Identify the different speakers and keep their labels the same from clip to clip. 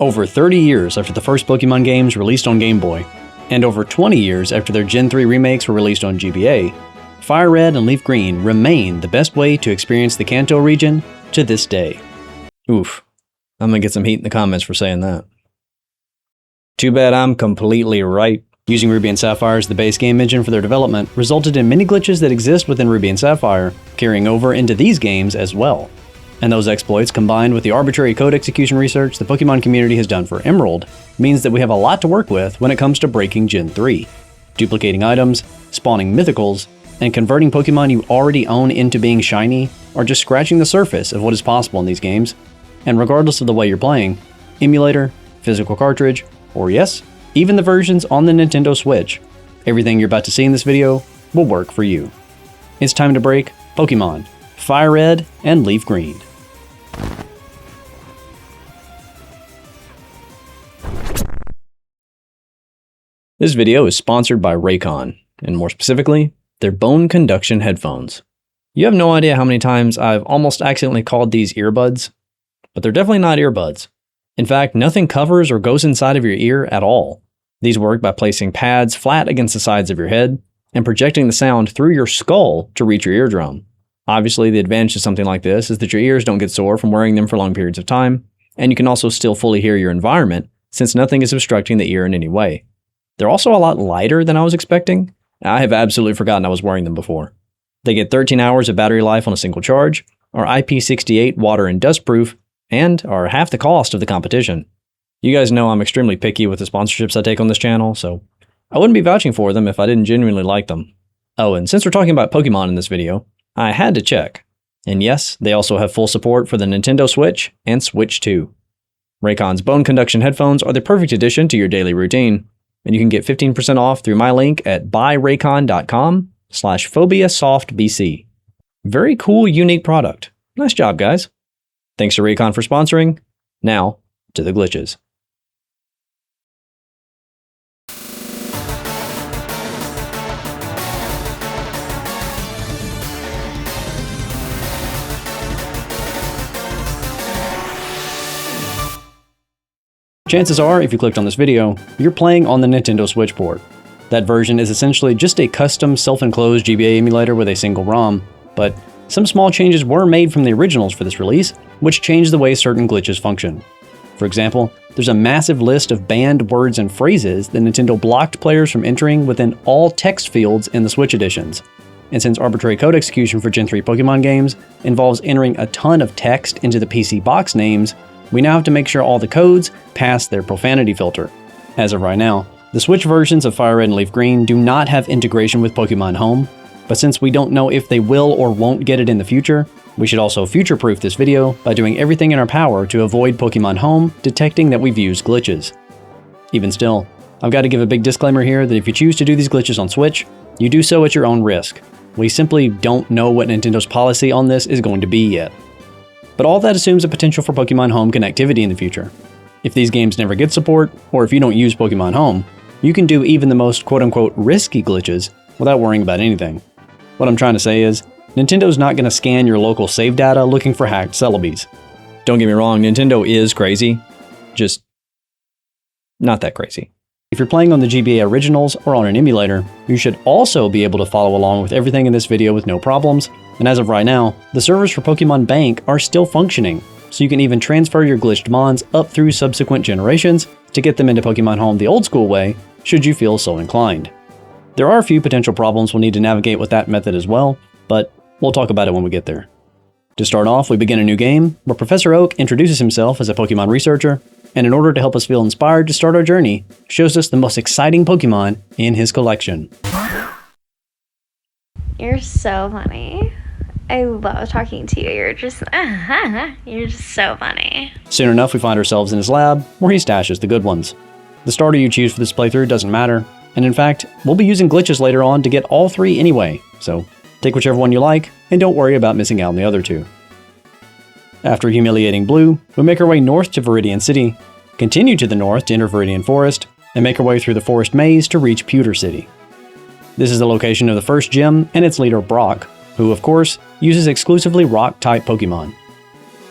Speaker 1: Over 30 years after the first Pokémon games released on Game Boy, and over 20 years after their Gen 3 remakes were released on GBA, FireRed and LeafGreen remain the best way to experience the Kanto region to this day. Oof, I'm gonna get some heat in the comments for saying that. Too bad I'm completely right. Using Ruby and Sapphire as the base game engine for their development resulted in many glitches that exist within Ruby and Sapphire, carrying over into these games as well. And those exploits, combined with the arbitrary code execution research the Pokémon community has done for Emerald, means that we have a lot to work with when it comes to breaking Gen 3. Duplicating items, spawning mythicals, and converting Pokémon you already own into being shiny are just scratching the surface of what is possible in these games. And regardless of the way you're playing, emulator, physical cartridge, or yes, even the versions on the Nintendo Switch, everything you're about to see in this video will work for you. It's time to break Pokémon, FireRed, and LeafGreen. This video is sponsored by Raycon, and more specifically, their bone conduction headphones. You have no idea how many times I've almost accidentally called these earbuds, but they're definitely not earbuds. In fact, nothing covers or goes inside of your ear at all. These work by placing pads flat against the sides of your head and projecting the sound through your skull to reach your eardrum. Obviously, the advantage to something like this is that your ears don't get sore from wearing them for long periods of time, and you can also still fully hear your environment since nothing is obstructing the ear in any way. They're also a lot lighter than I was expecting. I have absolutely forgotten I was wearing them before. They get 13 hours of battery life on a single charge, are IP68 water and dust proof, and are half the cost of the competition. You guys know I'm extremely picky with the sponsorships I take on this channel, so I wouldn't be vouching for them if I didn't genuinely like them. Oh, and since we're talking about Pokemon in this video, I had to check. And yes, they also have full support for the Nintendo Switch and Switch 2. Raycon's bone conduction headphones are the perfect addition to your daily routine, and you can get 15% off through my link at buyraycon.com/PhobiaSoftBC. Very cool, unique product. Nice job, guys. Thanks to Raycon for sponsoring. Now, to the glitches. Chances are, if you clicked on this video, you're playing on the Nintendo Switch port. That version is essentially just a custom self-enclosed GBA emulator with a single ROM, but some small changes were made from the originals for this release, which changed the way certain glitches function. For example, there's a massive list of banned words and phrases that Nintendo blocked players from entering within all text fields in the Switch editions. And since arbitrary code execution for Gen 3 Pokemon games involves entering a ton of text into the PC box names, we now have to make sure all the codes pass their profanity filter. As of right now, the Switch versions of FireRed and LeafGreen do not have integration with Pokémon Home, but since we don't know if they will or won't get it in the future, we should also future-proof this video by doing everything in our power to avoid Pokémon Home detecting that we've used glitches. Even still, I've got to give a big disclaimer here that if you choose to do these glitches on Switch, you do so at your own risk. We simply don't know what Nintendo's policy on this is going to be yet. But all that assumes a potential for Pokémon Home connectivity in the future. If these games never get support, or if you don't use Pokémon Home, you can do even the most quote-unquote risky glitches without worrying about anything. What I'm trying to say is, Nintendo's not going to scan your local save data looking for hacked Celebies. Don't get me wrong, Nintendo is crazy, just not that crazy. If you're playing on the GBA originals or on an emulator, you should also be able to follow along with everything in this video with no problems, and as of right now, the servers for Pokemon Bank are still functioning, so you can even transfer your glitched Mons up through subsequent generations to get them into Pokemon Home the old school way, should you feel so inclined. There are a few potential problems we'll need to navigate with that method as well, but we'll talk about it when we get there. To start off, we begin a new game, where Professor Oak introduces himself as a Pokemon researcher, and in order to help us feel inspired to start our journey, shows us the most exciting Pokemon in his collection.
Speaker 2: You're so funny. I love talking to you. You're just so funny.
Speaker 1: Soon enough, we find ourselves in his lab, where he stashes the good ones. The starter you choose for this playthrough doesn't matter, and in fact, we'll be using glitches later on to get all three anyway, so take whichever one you like, and don't worry about missing out on the other two. After humiliating Blue, we make our way north to Viridian City, continue to the north to enter Viridian Forest, and make our way through the forest maze to reach Pewter City. This is the location of the first gym and its leader Brock, who of course uses exclusively rock-type Pokemon.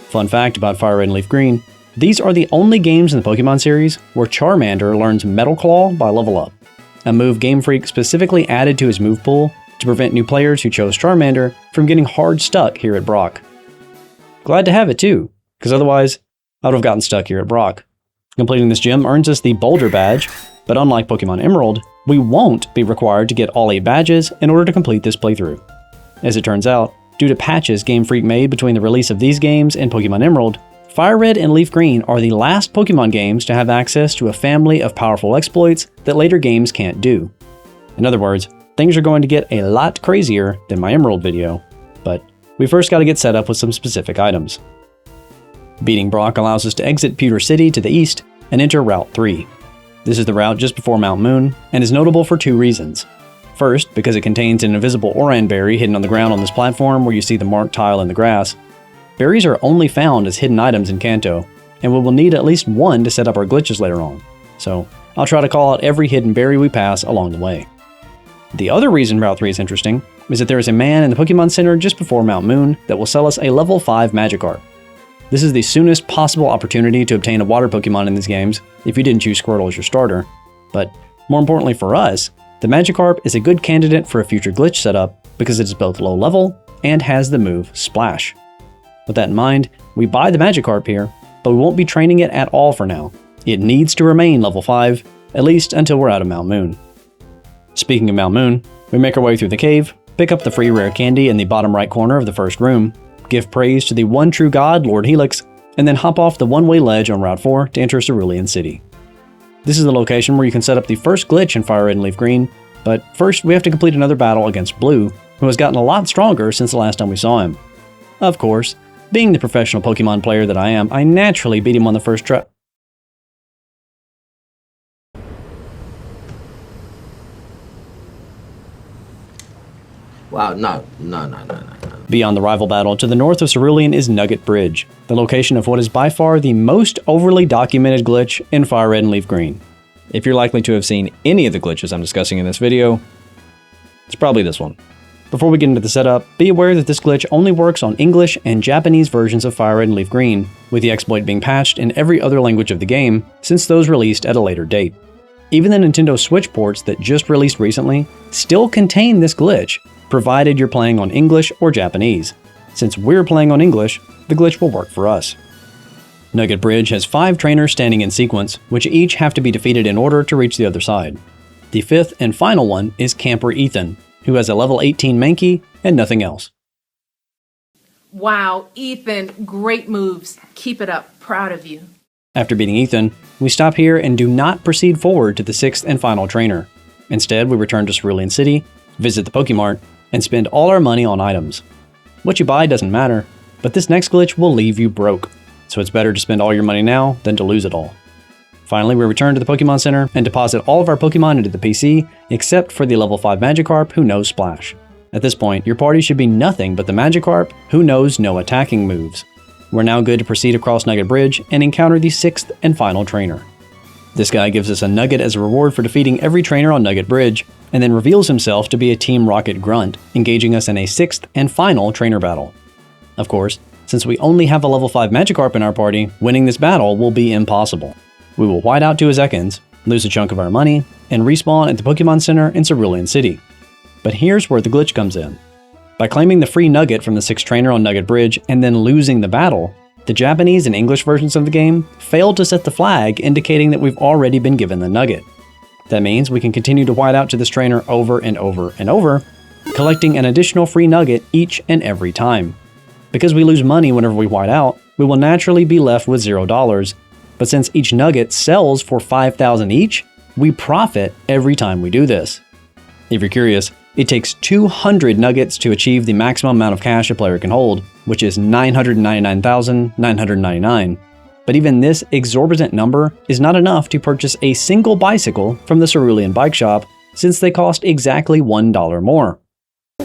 Speaker 1: Fun fact about FireRed and LeafGreen, These are the only games in the Pokemon series where Charmander learns Metal Claw by level up, a move Game Freak specifically added to his move pool to prevent new players who chose Charmander from getting hard stuck here at Brock. Glad to have it too, because otherwise I would have gotten stuck here at Brock. Completing this gym earns us the Boulder badge, but unlike Pokemon Emerald, we won't be required to get all 8 badges in order to complete this playthrough. As it turns out, due to patches Game Freak made between the release of these games and Pokemon Emerald, FireRed and LeafGreen are the last Pokemon games to have access to a family of powerful exploits that later games can't do. In other words, things are going to get a lot crazier than my Emerald video, but we first got to get set up with some specific items. Beating Brock allows us to exit Pewter City to the east and enter Route 3. This is the route just before Mount Moon, and is notable for 2 reasons. First, because it contains an invisible Oran berry hidden on the ground on this platform where you see the marked tile in the grass. Berries are only found as hidden items in Kanto, and we will need at least one to set up our glitches later on, so I'll try to call out every hidden berry we pass along the way. The other reason Route 3 is interesting is that there is a man in the Pokemon Center just before Mount Moon that will sell us a level 5 Magikarp. This is the soonest possible opportunity to obtain a water Pokemon in these games if you didn't choose Squirtle as your starter, but more importantly for us, the Magikarp is a good candidate for a future glitch setup because it is both low level and has the move Splash. With that in mind, we buy the Magikarp here, but we won't be training it at all for now. It needs to remain level 5, at least until we're out of Mount Moon. Speaking of Mount Moon, we make our way through the cave, pick up the free rare candy in the bottom right corner of the first room, give praise to the one true god, Lord Helix, and then hop off the one-way ledge on Route 4 to enter Cerulean City. This is the location where you can set up the first glitch in FireRed and LeafGreen, but first we have to complete another battle against Blue, who has gotten a lot stronger since the last time we saw him. Of course, being the professional Pokemon player that I am, I naturally beat him on the first try.
Speaker 3: Wow, no.
Speaker 1: Beyond the rival battle, to the north of Cerulean is Nugget Bridge, the location of what is by far the most overly documented glitch in FireRed and LeafGreen. If you're likely to have seen any of the glitches I'm discussing in this video, it's probably this one. Before we get into the setup, be aware that this glitch only works on English and Japanese versions of FireRed and LeafGreen, with the exploit being patched in every other language of the game, since those released at a later date. Even the Nintendo Switch ports that just released recently still contain this glitch, provided you're playing on English or Japanese. Since we're playing on English, the glitch will work for us. Nugget Bridge has 5 trainers standing in sequence, which each have to be defeated in order to reach the other side. The 5th and final one is Camper Ethan, who has a level 18 Mankey and nothing else.
Speaker 4: Wow, Ethan, great moves. Keep it up. Proud of you.
Speaker 1: After beating Ethan, we stop here and do not proceed forward to the 6th and final trainer. Instead, we return to Cerulean City, visit the Pokemart, and spend all our money on items. What you buy doesn't matter, but this next glitch will leave you broke, so it's better to spend all your money now than to lose it all. Finally, we return to the Pokemon Center and deposit all of our Pokemon into the PC, except for the level 5 Magikarp who knows Splash. At this point, your party should be nothing but the Magikarp who knows no attacking moves. We're now good to proceed across Nugget Bridge and encounter the 6th and final trainer. This guy gives us a nugget as a reward for defeating every trainer on Nugget Bridge, and then reveals himself to be a Team Rocket grunt, engaging us in a 6th and final trainer battle. Of course, since we only have a level 5 Magikarp in our party, winning this battle will be impossible. We will white out to his Ekans, lose a chunk of our money, and respawn at the Pokemon Center in Cerulean City. But here's where the glitch comes in. By claiming the free nugget from the 6th trainer on Nugget Bridge and then losing the battle, the Japanese and English versions of the game failed to set the flag indicating that we've already been given the nugget. That means we can continue to white out to this trainer over and over and over, collecting an additional free nugget each and every time. Because we lose money whenever we white out, we will naturally be left with $0, but since each nugget sells for 5,000 each, we profit every time we do this. If you're curious, it takes 200 nuggets to achieve the maximum amount of cash a player can hold, which is 999,999. But even this exorbitant number is not enough to purchase a single bicycle from the Cerulean Bike Shop, since they cost exactly $1 more.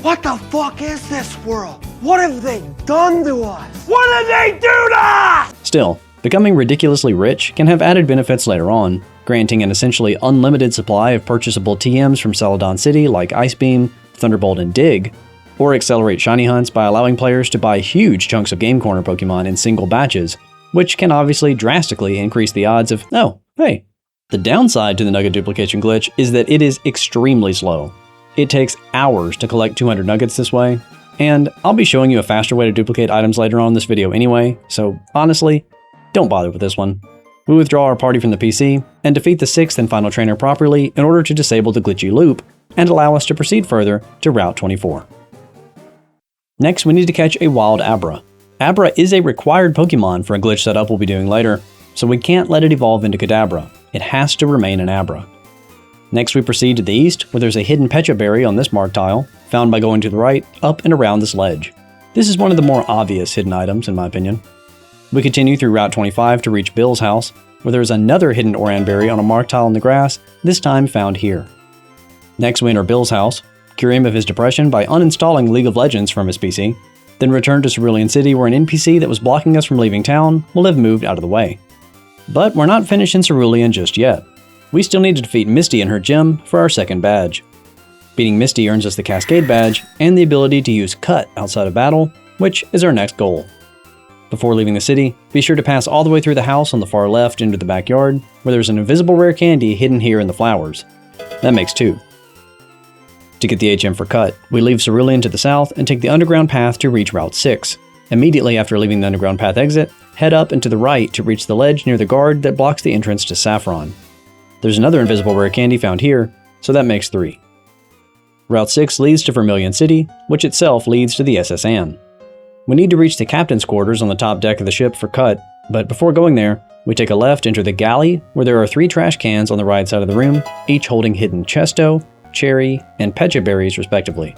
Speaker 5: What the fuck is this world? What have they done to us? What did they do to us?
Speaker 1: Still, becoming ridiculously rich can have added benefits later on, granting an essentially unlimited supply of purchasable TMs from Celadon City like Ice Beam, Thunderbolt, and Dig, or accelerate shiny hunts by allowing players to buy huge chunks of Game Corner Pokemon in single batches, which can obviously drastically increase the odds of, oh, hey. The downside to the Nugget Duplication glitch is that it is extremely slow. It takes hours to collect 200 nuggets this way, and I'll be showing you a faster way to duplicate items later on in this video anyway, so honestly, don't bother with this one. We withdraw our party from the PC and defeat the 6th and final trainer properly in order to disable the glitchy loop and allow us to proceed further to Route 24. Next, we need to catch a wild Abra. Abra is a required Pokemon for a glitch setup we'll be doing later, so we can't let it evolve into Kadabra. It has to remain an Abra. Next, we proceed to the east, where there's a hidden Pecha Berry on this mark tile, found by going to the right, up and around this ledge. This is one of the more obvious hidden items, in my opinion. We continue through Route 25 to reach Bill's house, where there is another hidden Oran Berry on a mark tile in the grass, this time found here. Next, we enter Bill's house, cure him of his depression by uninstalling League of Legends from his PC, then return to Cerulean City, where an NPC that was blocking us from leaving town will have moved out of the way. But we're not finished in Cerulean just yet. We still need to defeat Misty in her gym for our second badge. Beating Misty earns us the Cascade badge and the ability to use Cut outside of battle, which is our next goal. Before leaving the city, be sure to pass all the way through the house on the far left into the backyard, where there's an invisible rare candy hidden here in the flowers. That makes 2. To get the HM for Cut, we leave Cerulean to the south and take the underground path to reach Route 6. Immediately after leaving the underground path exit, head up and to the right to reach the ledge near the guard that blocks the entrance to Saffron. There's another invisible rare candy found here, so that makes 3. Route 6 leads to Vermilion City, which itself leads to the SS Anne. We need to reach the captain's quarters on the top deck of the ship for Cut, but before going there, we take a left into the galley, where there are 3 trash cans on the right side of the room, each holding hidden Chesto, Cherry, and Pecha Berries respectively.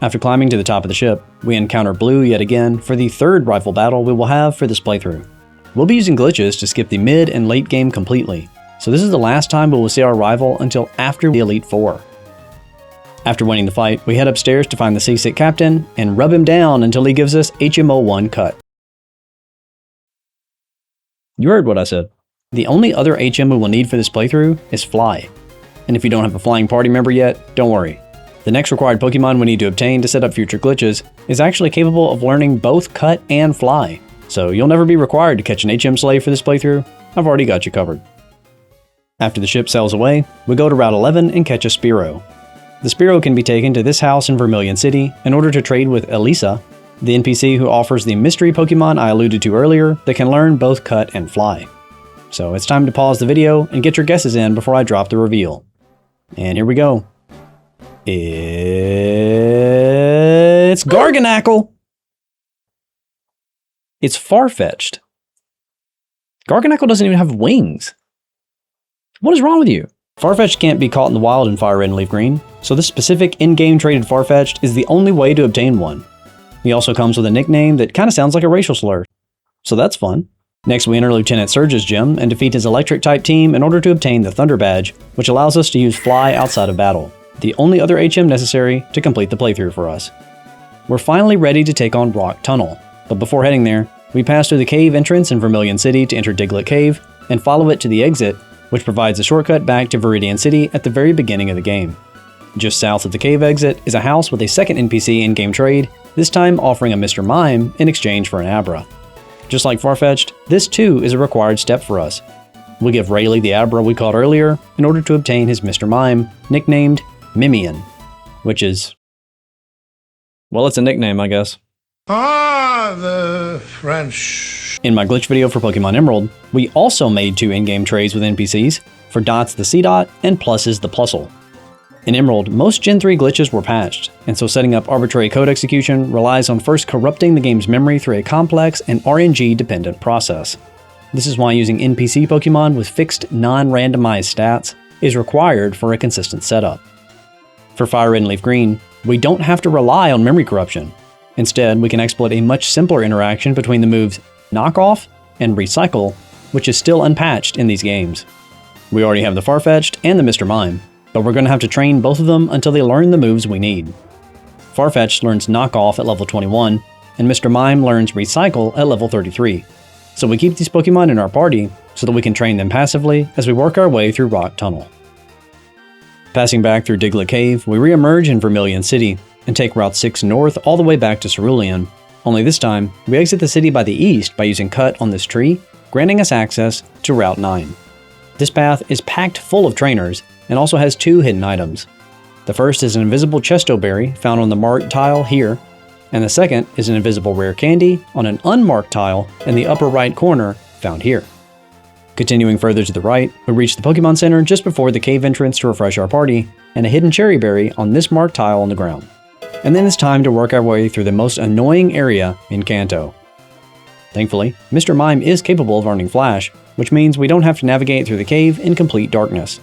Speaker 1: After climbing to the top of the ship, we encounter Blue yet again for the 3rd rival battle we will have for this playthrough. We'll be using glitches to skip the mid and late game completely, so this is the last time we will see our rival until after the Elite Four. After winning the fight, we head upstairs to find the seasick captain and rub him down until he gives us HMO1 Cut. You heard what I said. The only other HM we will need for this playthrough is Fly. And if you don't have a flying party member yet, don't worry. The next required Pokemon we need to obtain to set up future glitches is actually capable of learning both Cut and Fly, so you'll never be required to catch an HM slave for this playthrough. I've already got you covered. After the ship sails away, we go to Route 11 and catch a Spearow. The Spearow can be taken to this house in Vermilion City in order to trade with Elisa, the NPC who offers the mystery Pokemon I alluded to earlier that can learn both Cut and Fly. So it's time to pause the video and get your guesses in before I drop the reveal. And here we go. It's Garganacl! It's far-fetched. Garganacl doesn't even have wings. What is wrong with you? Farfetch'd can't be caught in the wild in FireRed and LeafGreen, so this specific in-game traded Farfetch'd is the only way to obtain one. He also comes with a nickname that kinda sounds like a racial slur, so that's fun. Next, we enter Lieutenant Surge's gym and defeat his electric-type team in order to obtain the Thunder Badge, which allows us to use Fly outside of battle, the only other HM necessary to complete the playthrough for us. We're finally ready to take on Rock Tunnel, but before heading there, we pass through the cave entrance in Vermilion City to enter Diglett Cave, and follow it to the exit, which provides a shortcut back to Viridian City at the very beginning of the game. Just south of the cave exit is a house with a second NPC in-game trade, this time offering a Mr. Mime in exchange for an Abra. Just like Farfetch'd, this too is a required step for us. We give Rayleigh the Abra we caught earlier in order to obtain his Mr. Mime, nicknamed Mimian, which is... well, it's a nickname, I guess.
Speaker 3: The French.
Speaker 1: In my glitch video for Pokemon Emerald, we also made 2 in-game trades with NPCs, for Dot's the C-Dot and Plus's the Plusle. In Emerald, most Gen 3 glitches were patched, and so setting up arbitrary code execution relies on first corrupting the game's memory through a complex and RNG-dependent process. This is why using NPC Pokemon with fixed, non-randomized stats is required for a consistent setup. For FireRed and LeafGreen, we don't have to rely on memory corruption. Instead, we can exploit a much simpler interaction between the moves Knock Off and Recycle, which is still unpatched in these games. We already have the Farfetch'd and the Mr. Mime, but we're going to have to train both of them until they learn the moves we need. Farfetch'd learns Knock Off at level 21, and Mr. Mime learns Recycle at level 33. So we keep these Pokemon in our party so that we can train them passively as we work our way through Rock Tunnel. Passing back through Diglett Cave, we re-emerge in Vermilion City and take Route 6 north all the way back to Cerulean, Only this time, we exit the city by the east by using Cut on this tree, granting us access to Route 9. This path is packed full of trainers and also has 2 hidden items. The first is an invisible chesto berry found on the marked tile here, and the second is an invisible rare candy on an unmarked tile in the upper right corner found here. Continuing further to the right, we reach the Pokemon Center just before the cave entrance to refresh our party, and a hidden cherry berry on this marked tile on the ground. And then it's time to work our way through the most annoying area in Kanto. Thankfully, Mr. Mime is capable of earning Flash, which means we don't have to navigate through the cave in complete darkness.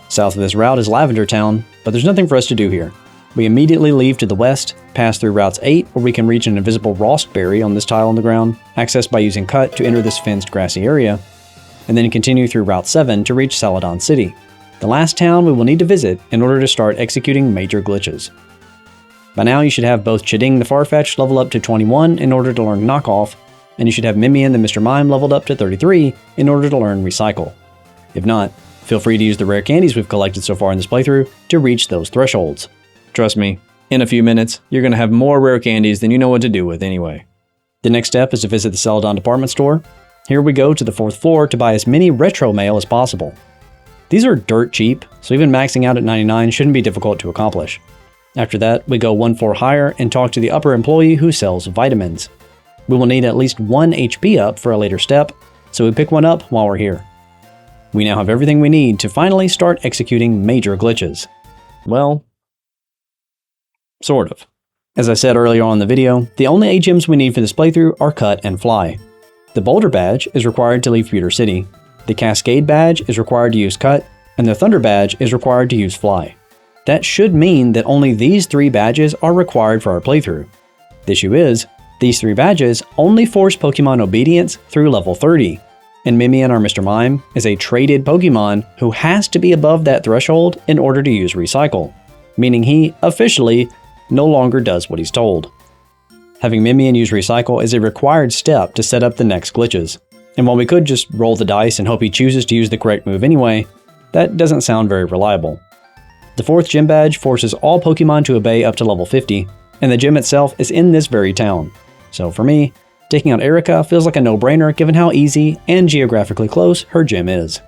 Speaker 1: South of this route is Lavender Town, but there's nothing for us to do here. We immediately leave to the west, pass through routes 8 where we can reach an invisible Rost berry on this tile on the ground, accessed by using Cut to enter this fenced grassy area, and then continue through Route 7 to reach Celadon City, the last town we will need to visit in order to start executing major glitches. By now you should have both Chiding the Farfetch'd level up to 21 in order to learn Knockoff, and you should have Mimian the Mr. Mime leveled up to 33 in order to learn Recycle. If not, feel free to use the rare candies we've collected so far in this playthrough to reach those thresholds. Trust me, in a few minutes, you're going to have more rare candies than you know what to do with anyway. The next step is to visit the Celadon department store. Here we go to the 4th floor to buy as many retro mail as possible. These are dirt cheap, so even maxing out at 99 shouldn't be difficult to accomplish. After that, we go 1 floor higher and talk to the upper employee who sells vitamins. We will need at least 1 HP up for a later step, so we pick one up while we're here. We now have everything we need to finally start executing major glitches. Well, sort of. As I said earlier on in the video, the only HMs we need for this playthrough are Cut and Fly. The Boulder badge is required to leave Pewter City, the Cascade badge is required to use Cut, and the Thunder badge is required to use Fly. That should mean that only these 3 badges are required for our playthrough. The issue is, these 3 badges only force Pokemon obedience through level 30, and Mimian or Mr. Mime is a traded Pokemon who has to be above that threshold in order to use Recycle, meaning he, officially, no longer does what he's told. Having Mimian use Recycle is a required step to set up the next glitches, and while we could just roll the dice and hope he chooses to use the correct move anyway, that doesn't sound very reliable. The 4th gym badge forces all Pokemon to obey up to level 50, and the gym itself is in this very town. So for me, taking out Erica feels like a no-brainer given how easy and geographically close her gym is.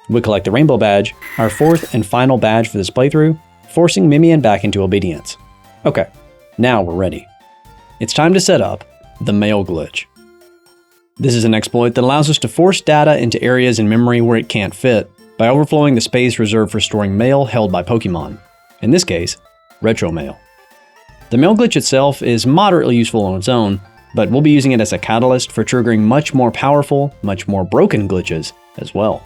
Speaker 1: We collect the Rainbow badge, our 4th and final badge for this playthrough, forcing Mimian back into obedience. Okay, now we're ready. It's time to set up the mail glitch. This is an exploit that allows us to force data into areas in memory where it can't fit, by overflowing the space reserved for storing mail held by Pokemon. In this case, retro mail. The mail glitch itself is moderately useful on its own, but we'll be using it as a catalyst for triggering much more powerful, much more broken glitches as well.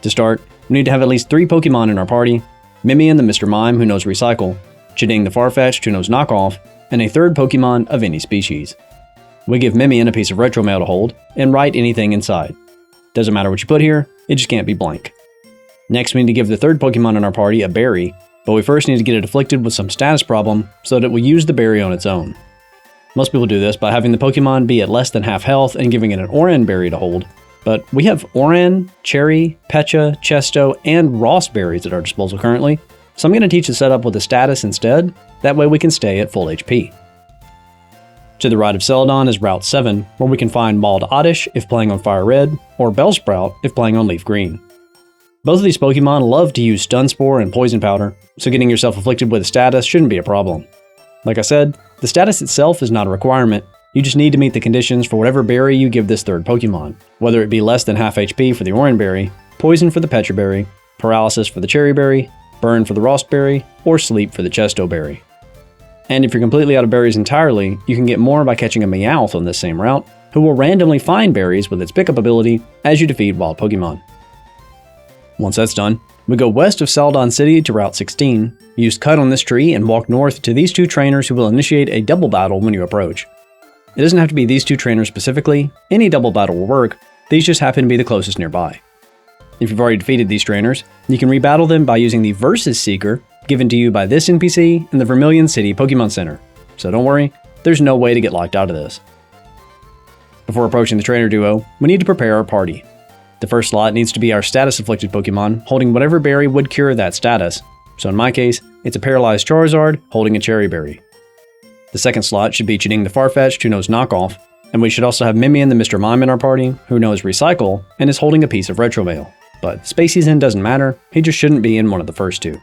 Speaker 1: To start, we need to have at least 3 Pokemon in our party, Mimian the Mr. Mime who knows Recycle, Chiding the Farfetch'd who knows Knockoff, and a 3rd Pokemon of any species. We give Mimian a piece of retro mail to hold, and write anything inside. Doesn't matter what you put here, it just can't be blank. Next we need to give the 3rd Pokemon in our party a berry, but we first need to get it afflicted with some status problem so that it will use the berry on its own. Most people do this by having the Pokemon be at less than half health and giving it an Oran berry to hold, but we have Oran, Cherry, Pecha, Chesto, and Ross berries at our disposal currently, so I'm going to teach the setup with a status instead, that way we can stay at full HP. To the right of Celadon is Route 7, where we can find Mauled Oddish if playing on FireRed, or Bellsprout if playing on LeafGreen. Both of these Pokemon love to use Stun Spore and Poison Powder, so getting yourself afflicted with a status shouldn't be a problem. Like I said, the status itself is not a requirement, you just need to meet the conditions for whatever berry you give this 3rd Pokemon, whether it be less than half HP for the Oran berry, Poison for the Pecha berry, Paralysis for the Cherry berry, Burn for the Rost berry, or Sleep for the Chesto berry. And if you're completely out of berries entirely, you can get more by catching a Meowth on this same route, who will randomly find berries with its pickup ability as you defeat wild Pokemon. Once that's done, we go west of Celadon City to Route 16, use Cut on this tree, and walk north to these 2 trainers who will initiate a double battle when you approach. It doesn't have to be these 2 trainers specifically, any double battle will work, these just happen to be the closest nearby. If you've already defeated these trainers, you can rebattle them by using the Versus Seeker given to you by this NPC in the Vermilion City Pokemon Center, so don't worry, there's no way to get locked out of this. Before approaching the trainer duo, we need to prepare our party. The first slot needs to be our status-afflicted Pokemon, holding whatever berry would cure that status, so in my case, it's a paralyzed Charizard holding a Cherry berry. The second slot should be Chiding the Farfetch'd, who knows Knockoff, and we should also have Mimian the Mr. Mime in our party, who knows Recycle and is holding a piece of Retro Mail. But space he's in doesn't matter, he just shouldn't be in one of the first two.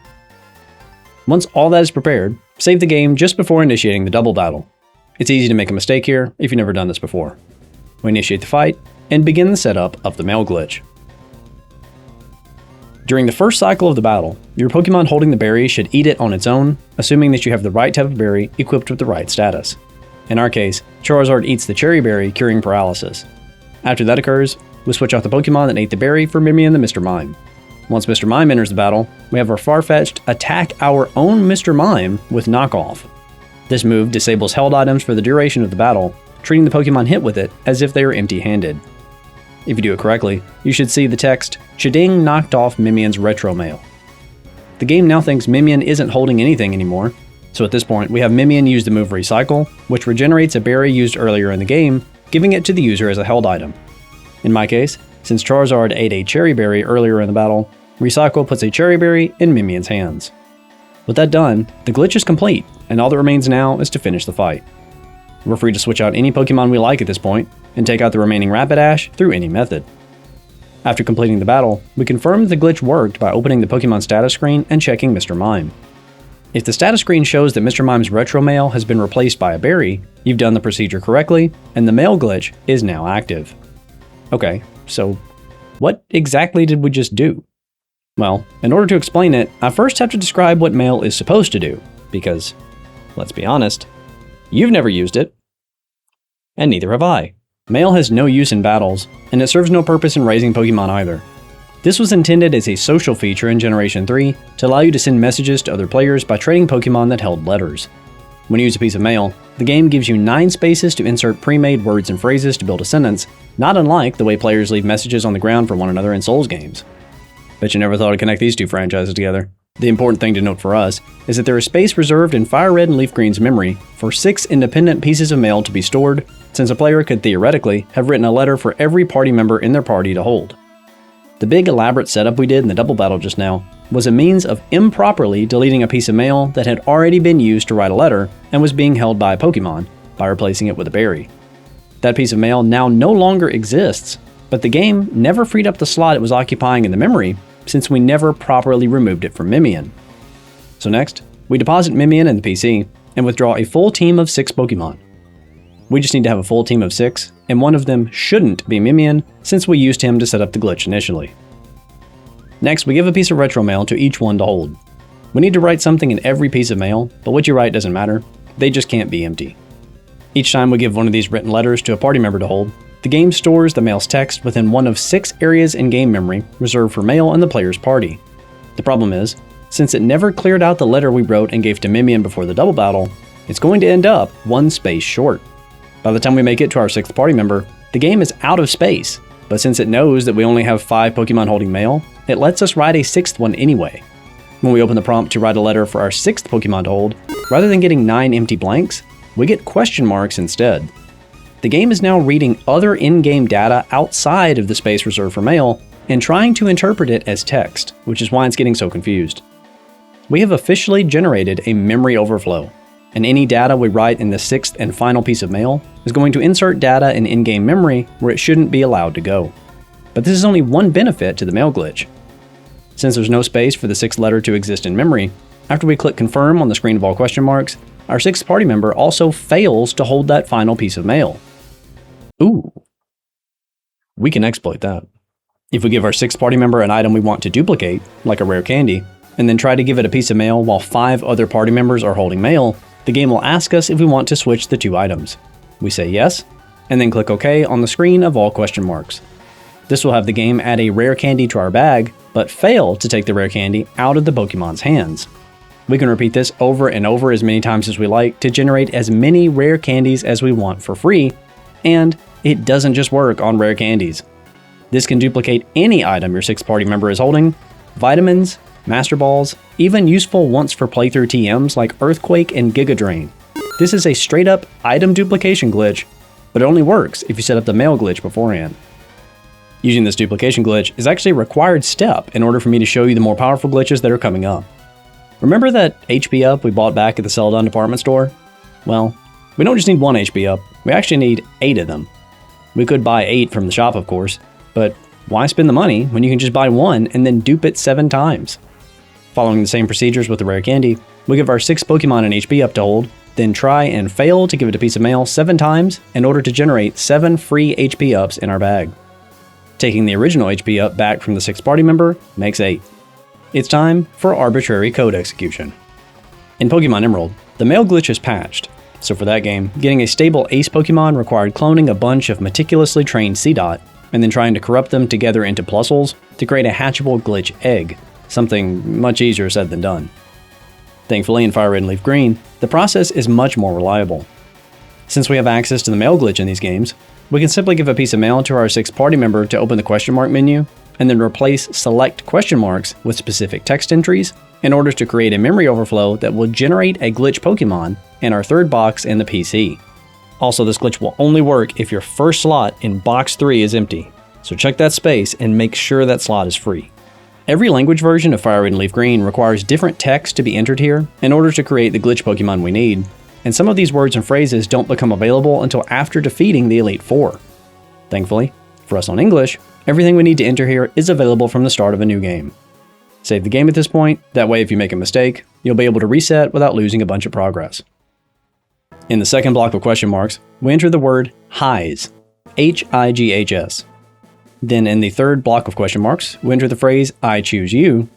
Speaker 1: Once all that is prepared, save the game just before initiating the double battle. It's easy to make a mistake here if you've never done this before. We initiate the fight and begin the setup of the mail glitch. During the first cycle of the battle, your Pokemon holding the berry should eat it on its own, assuming that you have the right type of berry equipped with the right status. In our case, Charizard eats the cherry berry, curing paralysis. After that occurs, we switch out the Pokemon that ate the berry for Mimian the Mr. Mime. Once Mr. Mime enters the battle, we have our Farfetch'd attack our own Mr. Mime with Knockoff. This move disables held items for the duration of the battle, treating the Pokemon hit with it as if they are empty-handed. If you do it correctly, you should see the text, "Chiding knocked off Mimian's Retro Mail." The game now thinks Mimian isn't holding anything anymore, so at this point we have Mimian use the move Recycle, which regenerates a berry used earlier in the game, giving it to the user as a held item. In my case, since Charizard ate a cherry berry earlier in the battle, Recycle puts a cherry berry in Mimian's hands. With that done, the glitch is complete, and all that remains now is to finish the fight. We're free to switch out any Pokemon we like at this point, and take out the remaining Rapidash through any method. After completing the battle, we confirm the glitch worked by opening the Pokemon status screen and checking Mr. Mime. If the status screen shows that Mr. Mime's Retro Mail has been replaced by a berry, you've done the procedure correctly, and the mail glitch is now active. Okay, so what exactly did we just do? Well, in order to explain it, I first have to describe what mail is supposed to do, because, let's be honest, you've never used it, and neither have I. Mail has no use in battles, and it serves no purpose in raising Pokemon either. This was intended as a social feature in Generation 3 to allow you to send messages to other players by trading Pokemon that held letters. When you use a piece of mail, the game gives you 9 spaces to insert pre-made words and phrases to build a sentence, not unlike the way players leave messages on the ground for one another in Souls games. Bet you never thought to connect these two franchises together. The important thing to note for us is that there is space reserved in FireRed and LeafGreen's memory for 6 independent pieces of mail to be stored, since a player could theoretically have written a letter for every party member in their party to hold. The big elaborate setup we did in the double battle just now was a means of improperly deleting a piece of mail that had already been used to write a letter and was being held by a Pokemon by replacing it with a berry. That piece of mail now no longer exists, but the game never freed up the slot it was occupying in the memory since we never properly removed it from Mimian. So next, we deposit Mimian in the PC and withdraw a full team of 6 Pokemon. We just need to have a full team of 6, and one of them shouldn't be Mimian since we used him to set up the glitch initially. Next, we give a piece of retro mail to each one to hold. We need to write something in every piece of mail, but what you write doesn't matter, they just can't be empty. Each time we give one of these written letters to a party member to hold, the game stores the mail's text within one of 6 areas in game memory reserved for mail in the player's party. The problem is, since it never cleared out the letter we wrote and gave to Mimian before the double battle, it's going to end up 1 space short. By the time we make it to our 6th party member, the game is out of space, but since it knows that we only have 5 Pokemon holding mail, it lets us write a 6th one anyway. When we open the prompt to write a letter for our 6th Pokemon to hold, rather than getting 9 empty blanks, we get question marks instead. The game is now reading other in-game data outside of the space reserved for mail and trying to interpret it as text, which is why it's getting so confused. We have officially generated a memory overflow, and any data we write in the 6th and final piece of mail is going to insert data in in-game memory where it shouldn't be allowed to go. But this is only one benefit to the mail glitch. Since there's no space for the 6th letter to exist in memory, after we click confirm on the screen of all question marks, our 6th party member also fails to hold that final piece of mail. Ooh. We can exploit that. If we give our 6th party member an item we want to duplicate, like a rare candy, and then try to give it a piece of mail while 5 other party members are holding mail, the game will ask us if we want to switch the 2 items. We say yes, and then click OK on the screen of all question marks. This will have the game add a rare candy to our bag, but fail to take the rare candy out of the Pokemon's hands. We can repeat this over and over as many times as we like to generate as many rare candies as we want for free, and it doesn't just work on rare candies. This can duplicate any item your 6th party member is holding: vitamins, Master Balls, even useful once for playthrough TMs like Earthquake and Giga Drain. This is a straight up item duplication glitch, but it only works if you set up the mail glitch beforehand. Using this duplication glitch is actually a required step in order for me to show you the more powerful glitches that are coming up. Remember that HP up we bought back at the Celadon department store? Well, we don't just need 1 HP up, we actually need 8 of them. We could buy 8 from the shop, of course, but why spend the money when you can just buy 1 and then dupe it 7 times? Following the same procedures with the rare candy, we give our 6 Pokemon an HP up to hold, then try and fail to give it a piece of mail 7 times in order to generate 7 free HP ups in our bag. Taking the original HP up back from the 6th party member makes 8. It's time for arbitrary code execution. In Pokemon Emerald, the mail glitch is patched, so for that game, getting a stable Ace Pokemon required cloning a bunch of meticulously trained C-Dot, and then trying to corrupt them together into Plusles to create a hatchable glitch egg, something much easier said than done. Thankfully in FireRed and LeafGreen, the process is much more reliable. Since we have access to the mail glitch in these games, we can simply give a piece of mail to our 6th party member to open the question mark menu, and then replace select question marks with specific text entries in order to create a memory overflow that will generate a glitch Pokemon in our 3rd box in the PC. Also, this glitch will only work if your first slot in box 3 is empty, so check that space and make sure that slot is free. Every language version of FireRed and LeafGreen requires different text to be entered here in order to create the glitch Pokemon we need, and some of these words and phrases don't become available until after defeating the Elite Four. Thankfully, for us on English, everything we need to enter here is available from the start of a new game. Save the game at this point, that way if you make a mistake, you'll be able to reset without losing a bunch of progress. In the second block of question marks, we enter the word HIGHS, H-I-G-H-S. Then in the 3rd block of question marks, we enter the phrase I choose you.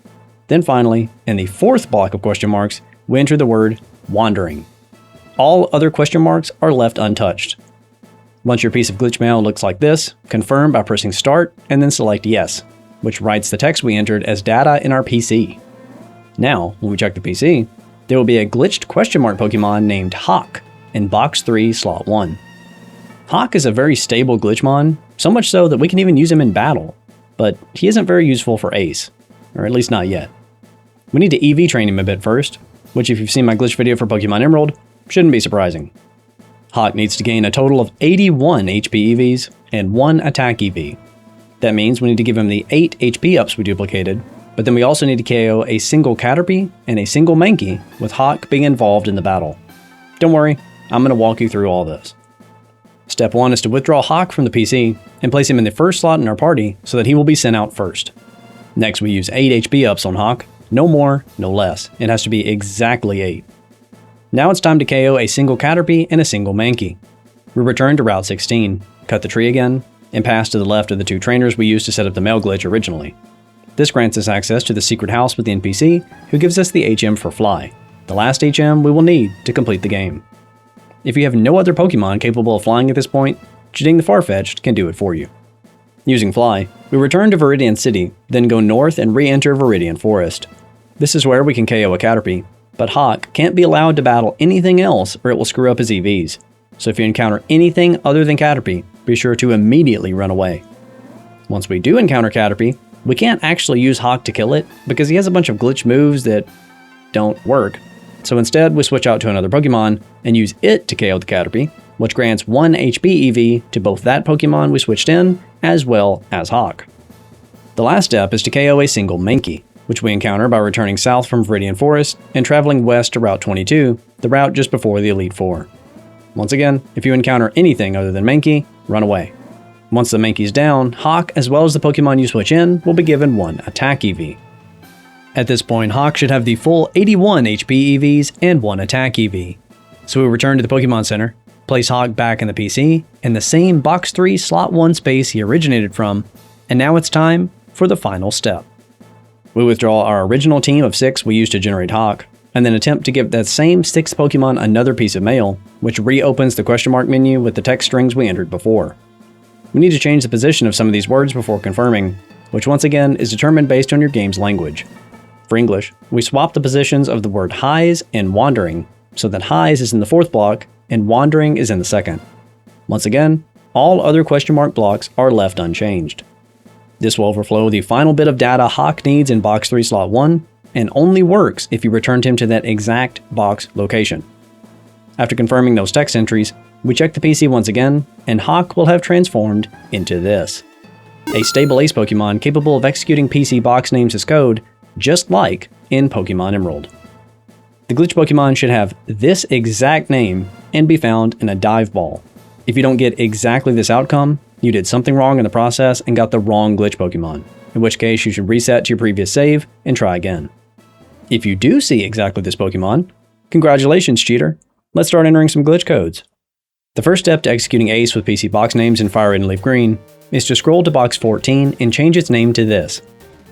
Speaker 1: Then finally, in the 4th block of question marks, we enter the word wandering. All other question marks are left untouched. Once your piece of glitch mail looks like this, confirm by pressing start and then select yes, which writes the text we entered as data in our PC. Now, when we check the PC, there will be a glitched question mark Pokemon named Hawk in box 3 slot 1. Hawk is a very stable glitchmon, so much so that we can even use him in battle, but he isn't very useful for Ace, or at least not yet. We need to EV train him a bit first, which if you've seen my glitch video for Pokemon Emerald, shouldn't be surprising. Hawk needs to gain a total of 81 HP EVs and 1 attack EV. That means we need to give him the 8 HP ups we duplicated, but then we also need to KO a single Caterpie and a single Mankey, with Hawk being involved in the battle. Don't worry, I'm going to walk you through all this. Step 1 is to withdraw Hawk from the PC and place him in the first slot in our party so that he will be sent out first. Next we use 8 HP ups on Hawk, no more, no less. It has to be exactly 8. Now it's time to KO a single Caterpie and a single Mankey. We return to Route 16, cut the tree again, and pass to the left of the 2 trainers we used to set up the mail glitch originally. This grants us access to the secret house with the NPC, who gives us the HM for Fly, the last HM we will need to complete the game. If you have no other Pokemon capable of flying at this point, Jading the Farfetch'd can do it for you. Using Fly, we return to Viridian City, then go north and re-enter Viridian Forest. This is where we can KO a Caterpie, but Hawk can't be allowed to battle anything else or it will screw up his EVs. So if you encounter anything other than Caterpie, be sure to immediately run away. Once we do encounter Caterpie, we can't actually use Hawk to kill it because he has a bunch of glitch moves that don't work. So instead, we switch out to another Pokemon and use it to KO the Caterpie, which grants 1 HP EV to both that Pokemon we switched in, as well as Hawk. The last step is to KO a single Mankey, which we encounter by returning south from Viridian Forest and traveling west to Route 22, the route just before the Elite Four. Once again, if you encounter anything other than Mankey, run away. Once the Mankey's down, Hawk, as well as the Pokemon you switch in, will be given 1 attack EV. At this point, Hawk should have the full 81 HP EVs and 1 attack EV. So we return to the Pokemon Center, place Hawk back in the PC, in the same box 3 slot 1 space he originated from, and now it's time for the final step. We withdraw our original team of 6 we used to generate Hawk, and then attempt to give that same 6th Pokemon another piece of mail, which reopens the question mark menu with the text strings we entered before. We need to change the position of some of these words before confirming, which once again is determined based on your game's language. For English, we swap the positions of the word highs and wandering, so that highs is in the 4th block and wandering is in the 2nd. Once again, all other question mark blocks are left unchanged. This will overflow the final bit of data Hawk needs in box 3 slot 1, and only works if you returned him to that exact box location. After confirming those text entries, we check the PC once again, and Hawk will have transformed into this. A stable Ace Pokemon capable of executing PC box names as code, just like in Pokemon Emerald. The glitch Pokemon should have this exact name and be found in a dive ball. If you don't get exactly this outcome, you did something wrong in the process and got the wrong glitch Pokemon, in which case you should reset to your previous save and try again. If you do see exactly this Pokemon, congratulations, cheater. Let's start entering some glitch codes. The first step to executing Ace with PC box names in FireRed and LeafGreen is to scroll to box 14 and change its name to this: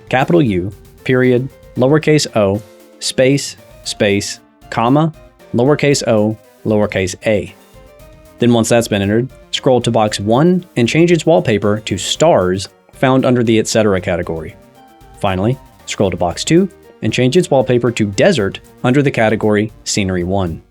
Speaker 1: capital U, period, lowercase o, space, space, comma, lowercase o, lowercase a. Then once that's been entered, scroll to box 1 and change its wallpaper to stars found under the etc. category. Finally, scroll to box 2 and change its wallpaper to desert under the category Scenery 1.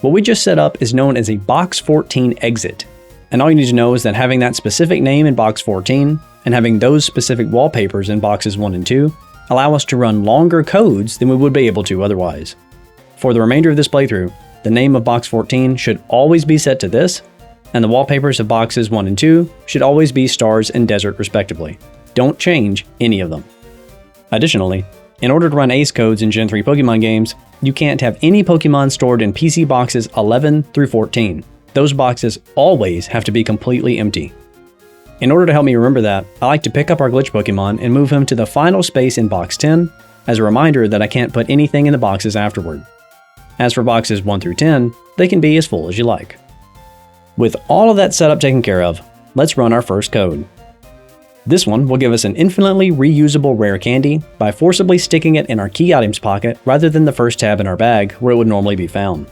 Speaker 1: What we just set up is known as a box 14 exit, and all you need to know is that having that specific name in box 14 and having those specific wallpapers in boxes 1 and 2 allow us to run longer codes than we would be able to otherwise. For the remainder of this playthrough, the name of box 14 should always be set to this, and the wallpapers of boxes 1 and 2 should always be stars and desert respectively. Don't change any of them. Additionally, in order to run Ace codes in Gen 3 Pokemon games, you can't have any Pokemon stored in PC boxes 11 through 14. Those boxes always have to be completely empty. In order to help me remember that, I like to pick up our glitch Pokemon and move him to the final space in box 10, as a reminder that I can't put anything in the boxes afterward. As for boxes 1 through 10, they can be as full as you like. With all of that setup taken care of, let's run our first code. This one will give us an infinitely reusable rare candy by forcibly sticking it in our key items pocket rather than the first tab in our bag where it would normally be found.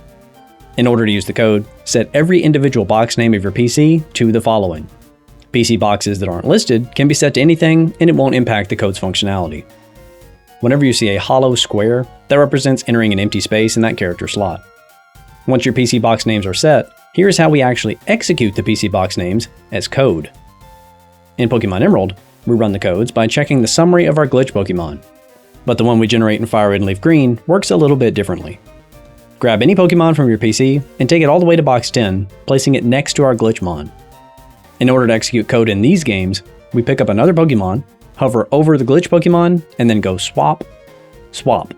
Speaker 1: In order to use the code, set every individual box name of your PC to the following. PC boxes that aren't listed can be set to anything and it won't impact the code's functionality. Whenever you see a hollow square, that represents entering an empty space in that character slot. Once your PC box names are set, here's how we actually execute the PC box names as code. In Pokemon Emerald, we run the codes by checking the summary of our glitch Pokemon, but the one we generate in FireRed and LeafGreen works a little bit differently. Grab any Pokemon from your PC and take it all the way to box 10, placing it next to our Glitchmon. In order to execute code in these games, we pick up another Pokemon, hover over the glitch Pokemon, and then go swap, swap.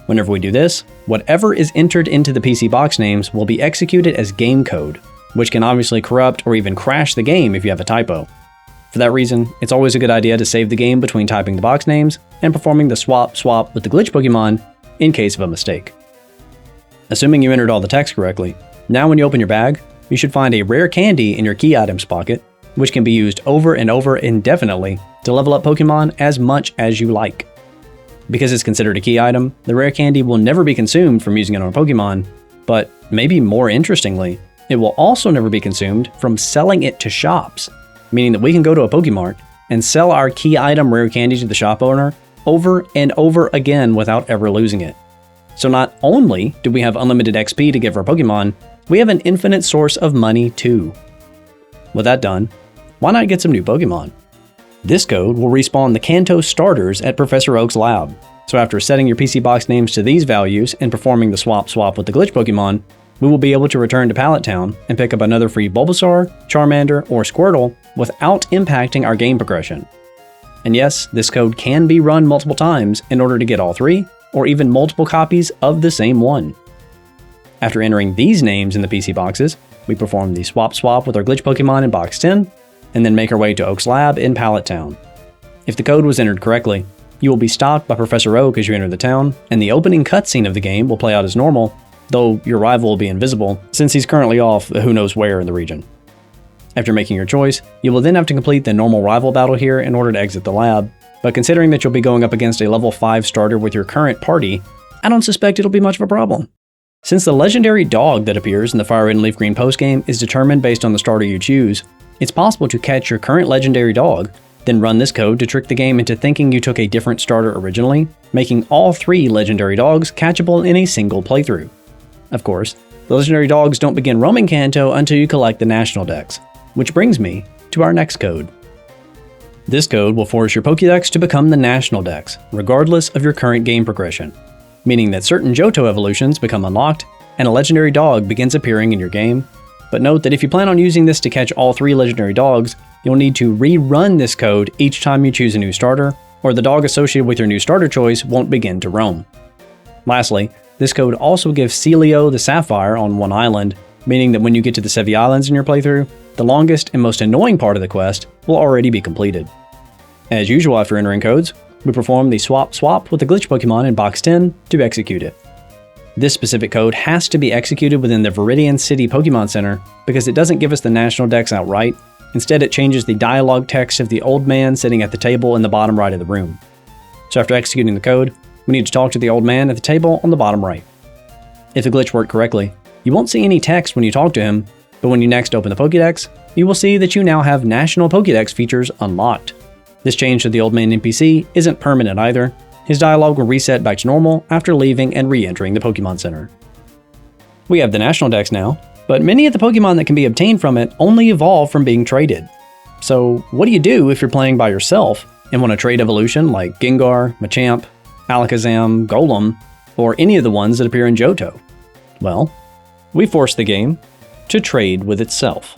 Speaker 1: Whenever we do this, whatever is entered into the PC box names will be executed as game code, which can obviously corrupt or even crash the game if you have a typo. For that reason, it's always a good idea to save the game between typing the box names and performing the swap with the glitch Pokemon in case of a mistake. Assuming you entered all the text correctly, now when you open your bag, you should find a rare candy in your key items pocket, which can be used over and over indefinitely to level up Pokemon as much as you like. Because it's considered a key item, the rare candy will never be consumed from using it on a Pokemon, but maybe more interestingly, it will also never be consumed from selling it to shops, meaning that we can go to a Pokemart and sell our key item rare candy to the shop owner over and over again without ever losing it. So not only do we have unlimited XP to give our Pokemon, we have an infinite source of money too. With that done, why not get some new Pokemon? This code will respawn the Kanto starters at Professor Oak's lab, so after setting your PC box names to these values and performing the swap with the glitch Pokemon, we will be able to return to Pallet Town and pick up another free Bulbasaur, Charmander, or Squirtle without impacting our game progression. And yes, this code can be run multiple times in order to get all three, or even multiple copies of the same one. After entering these names in the PC boxes, we perform the swap with our glitch Pokemon in box 10, and then make our way to Oak's lab in Pallet Town. If the code was entered correctly, you will be stopped by Professor Oak as you enter the town, and the opening cutscene of the game will play out as normal, though your rival will be invisible, since he's currently off who knows where in the region. After making your choice, you will then have to complete the normal rival battle here in order to exit the lab, but considering that you'll be going up against a level 5 starter with your current party, I don't suspect it'll be much of a problem. Since the legendary dog that appears in the FireRed and LeafGreen postgame is determined based on the starter you choose, it's possible to catch your current legendary dog, then run this code to trick the game into thinking you took a different starter originally, making all 3 legendary dogs catchable in a single playthrough. Of course, the legendary dogs don't begin roaming Kanto until you collect the National Dex, which brings me to our next code. This code will force your Pokédex to become the National Dex, regardless of your current game progression, meaning that certain Johto evolutions become unlocked, and a legendary dog begins appearing in your game. But note that if you plan on using this to catch all 3 legendary dogs, you'll need to rerun this code each time you choose a new starter, or the dog associated with your new starter choice won't begin to roam. Lastly, this code also gives Celio the Sapphire on one island meaning that when you get to the Sevi Islands in your playthrough, the longest and most annoying part of the quest will already be completed. As usual after entering codes, we perform the swap with the glitch Pokemon in box 10 to execute it. This specific code has to be executed within the Viridian City Pokemon Center because it doesn't give us the National Dex outright. Instead, it changes the dialogue text of the old man sitting at the table in the bottom right of the room. So after executing the code, we need to talk to the old man at the table on the bottom right. If the glitch worked correctly, you won't see any text when you talk to him, but when you next open the Pokédex, you will see that you now have National Pokédex features unlocked. This change to the old man NPC isn't permanent either. His dialogue will reset back to normal after leaving and re-entering the Pokemon Center. We have the National Dex now, but many of the Pokemon that can be obtained from it only evolve from being traded. So what do you do if you're playing by yourself and want to trade evolution like Gengar, Machamp, Alakazam, Golem, or any of the ones that appear in Johto? Well, we force the game to trade with itself.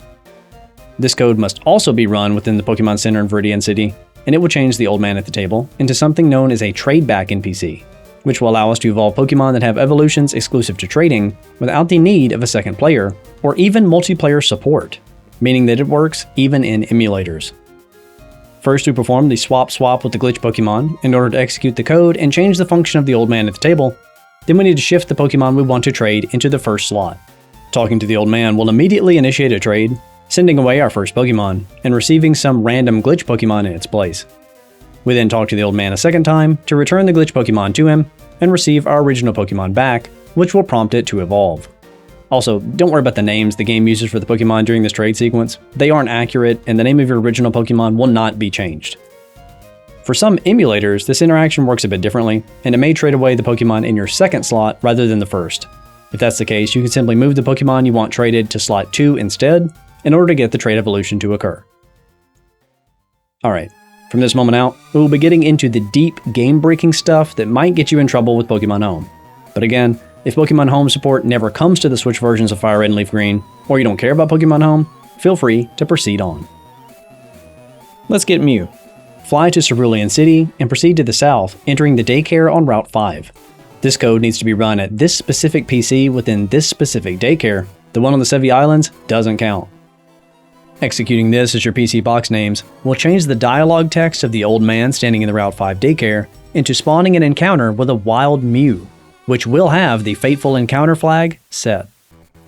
Speaker 1: This code must also be run within the Pokemon Center in Viridian City, and it will change the old man at the table into something known as a Tradeback NPC, which will allow us to evolve Pokemon that have evolutions exclusive to trading without the need of a second player or even multiplayer support, meaning that it works even in emulators. First, we perform the swap with the glitch Pokemon in order to execute the code and change the function of the old man at the table. Then we need to shift the Pokemon we want to trade into the first slot. Talking to the old man will immediately initiate a trade, sending away our first Pokemon, and receiving some random glitch Pokemon in its place. We then talk to the old man a second time to return the glitch Pokemon to him, and receive our original Pokemon back, which will prompt it to evolve. Also, don't worry about the names the game uses for the Pokemon during this trade sequence. They aren't accurate, and the name of your original Pokemon will not be changed. For some emulators, this interaction works a bit differently, and it may trade away the Pokemon in your second slot rather than the first. If that's the case, you can simply move the Pokemon you want traded to slot 2 instead, in order to get the trade evolution to occur. Alright, from this moment out, we will be getting into the deep game-breaking stuff that might get you in trouble with Pokemon Home. But again, if Pokemon Home support never comes to the Switch versions of FireRed and LeafGreen, or you don't care about Pokemon Home, feel free to proceed on. Let's get Mew. Fly to Cerulean City and proceed to the south, entering the daycare on Route 5. This code needs to be run at this specific PC within this specific daycare. The one on the Sevi Islands doesn't count. Executing this as your PC box names will change the dialogue text of the old man standing in the Route 5 daycare into spawning an encounter with a wild Mew, which will have the fateful encounter flag set.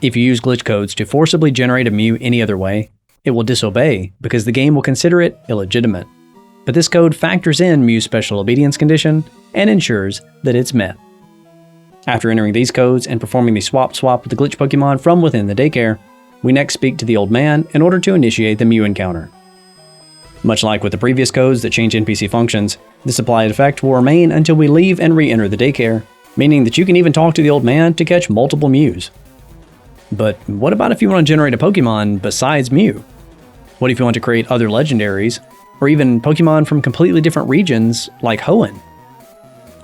Speaker 1: If you use glitch codes to forcibly generate a Mew any other way, it will disobey because the game will consider it illegitimate. But this code factors in Mew's special obedience condition and ensures that it's met. After entering these codes and performing the swap with the glitch Pokemon from within the daycare, we next speak to the old man in order to initiate the Mew encounter. Much like with the previous codes that change NPC functions, this applied effect will remain until we leave and re-enter the daycare, meaning that you can even talk to the old man to catch multiple Mews. But what about if you want to generate a Pokemon besides Mew? What if you want to create other legendaries, or even Pokemon from completely different regions like Hoenn?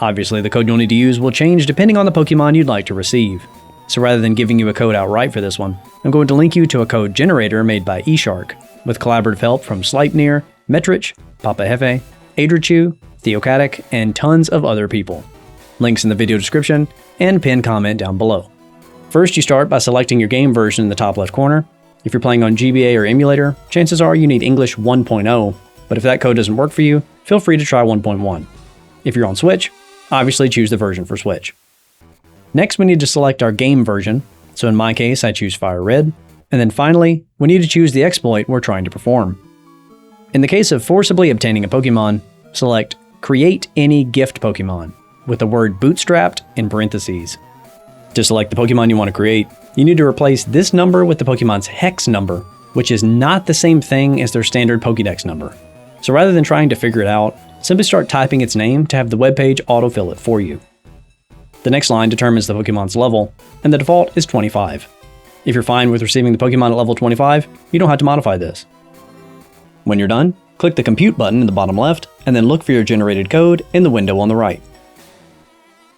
Speaker 1: Obviously, the code you'll need to use will change depending on the Pokemon you'd like to receive. So rather than giving you a code outright for this one, I'm going to link you to a code generator made by eShark, with collaborative help from Sleipnir, Metrich, Papa Hefe, Adrichu, Theocratic, and tons of other people. Links in the video description and pinned comment down below. First, you start by selecting your game version in the top left corner. If you're playing on GBA or emulator, chances are you need English 1.0, but if that code doesn't work for you, feel free to try 1.1. If you're on Switch, obviously choose the version for Switch. Next, we need to select our game version, so in my case, I choose FireRed, and then finally, we need to choose the exploit we're trying to perform. In the case of forcibly obtaining a Pokemon, select Create Any Gift Pokemon, with the word bootstrapped in parentheses. To select the Pokemon you want to create, you need to replace this number with the Pokemon's hex number, which is not the same thing as their standard Pokédex number. So rather than trying to figure it out, simply start typing its name to have the webpage autofill it for you. The next line determines the Pokemon's level, and the default is 25. If you're fine with receiving the Pokemon at level 25, you don't have to modify this. When you're done, click the Compute button in the bottom left, and then look for your generated code in the window on the right.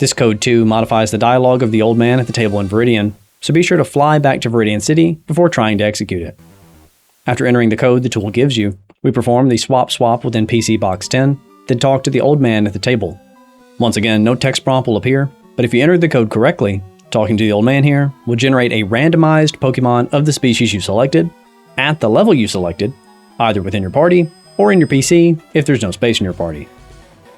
Speaker 1: This code too modifies the dialogue of the old man at the table in Viridian, so be sure to fly back to Viridian City before trying to execute it. After entering the code the tool gives you, we perform the swap within PC Box 10, then talk to the old man at the table. Once again, no text prompt will appear, but if you entered the code correctly, Talking to the old man here will generate a randomized Pokemon of the species you selected, at the level you selected, either within your party or in your PC if there's no space in your party.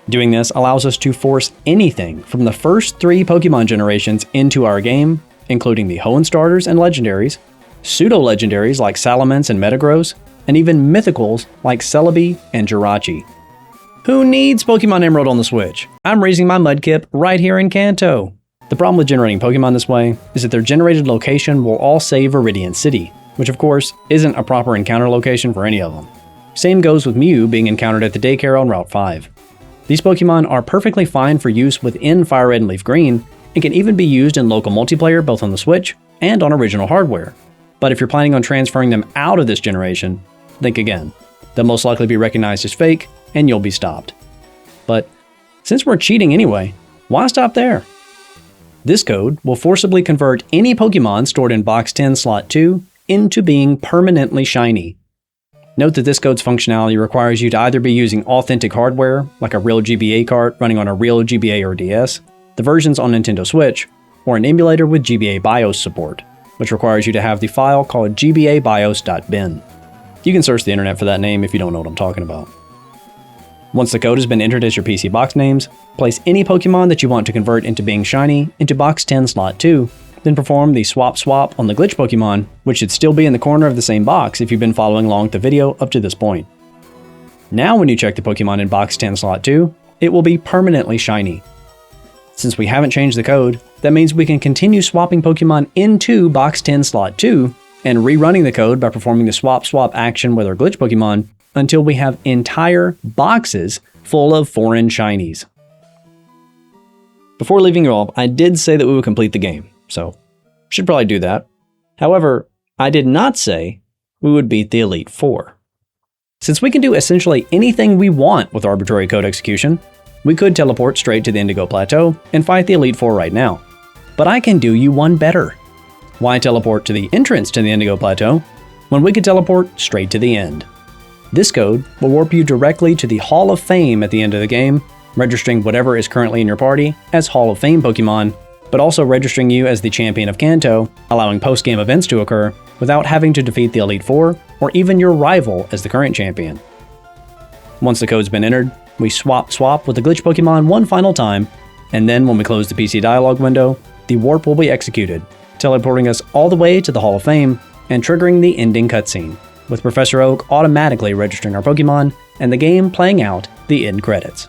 Speaker 1: Doing this allows us to force anything from the first 3 Pokemon generations into our game, including the Hoenn starters and legendaries, pseudo-legendaries like Salamence and Metagross, and even mythicals like Celebi and Jirachi. Who needs Pokemon Emerald on the Switch? I'm raising my Mudkip right here in Kanto. The problem with generating Pokemon this way is that their generated location will all say Viridian City, which of course isn't a proper encounter location for any of them. Same goes with Mew being encountered at the daycare on Route 5. These Pokemon are perfectly fine for use within FireRed and LeafGreen, and can even be used in local multiplayer both on the Switch and on original hardware. But if you're planning on transferring them out of this generation, think again. They'll most likely be recognized as fake, and you'll be stopped. But since we're cheating anyway, why stop there? This code will forcibly convert any Pokemon stored in Box 10 Slot 2 into being permanently shiny. Note that this code's functionality requires you to either be using authentic hardware, like a real GBA cart running on a real GBA or DS, the versions on Nintendo Switch, or an emulator with GBA BIOS support, which requires you to have the file called gbabios.bin. You can search the internet for that name if you don't know what I'm talking about. Once the code has been entered as your PC box names, place any Pokemon that you want to convert into being shiny into Box 10 Slot 2, then perform the swap on the glitch Pokemon, which should still be in the corner of the same box if you've been following along with the video up to this point. Now when you check the Pokemon in Box 10 Slot 2, it will be permanently shiny. Since we haven't changed the code, that means we can continue swapping Pokemon into Box 10 Slot 2 and rerunning the code by performing the swap action with our glitch Pokemon until we have entire boxes full of foreign shinies. Before leaving you all, I did say that we would complete the game, so should probably do that. However, I did not say we would beat the Elite Four. Since we can do essentially anything we want with arbitrary code execution, we could teleport straight to the Indigo Plateau and fight the Elite Four right now. But I can do you one better. Why teleport to the entrance to the Indigo Plateau when we could teleport straight to the end? This code will warp you directly to the Hall of Fame at the end of the game, registering whatever is currently in your party as Hall of Fame Pokemon, but also registering you as the champion of Kanto, allowing post-game events to occur without having to defeat the Elite Four or even your rival as the current champion. Once the code's been entered, we swap with the glitch Pokemon one final time, and then when we close the PC dialog window, the warp will be executed, teleporting us all the way to the Hall of Fame and triggering the ending cutscene, with Professor Oak automatically registering our Pokemon and the game playing out the end credits.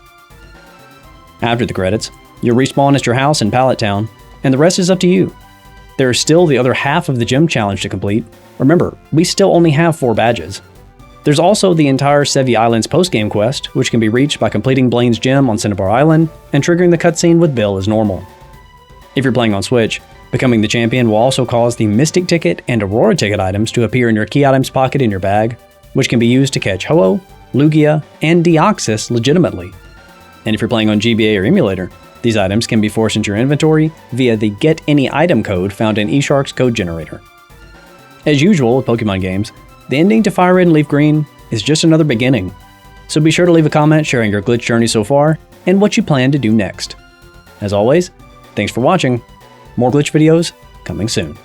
Speaker 1: After the credits, you'll respawn at your house in Pallet Town, and the rest is up to you. There is still the other half of the gym challenge to complete. Remember, we still only have 4 badges. There's also the entire Sevi Islands post-game quest, which can be reached by completing Blaine's gym on Cinnabar Island and triggering the cutscene with Bill as normal. If you're playing on Switch, becoming the champion will also cause the Mystic Ticket and Aurora Ticket items to appear in your key items pocket in your bag, which can be used to catch Ho-Oh, Lugia, and Deoxys legitimately. And if you're playing on GBA or emulator, these items can be forced into your inventory via the Get Any Item code found in eShark's code generator. As usual with Pokemon games, the ending to FireRed and LeafGreen is just another beginning, so be sure to leave a comment sharing your glitch journey so far and what you plan to do next. As always, thanks for watching. More glitch videos coming soon.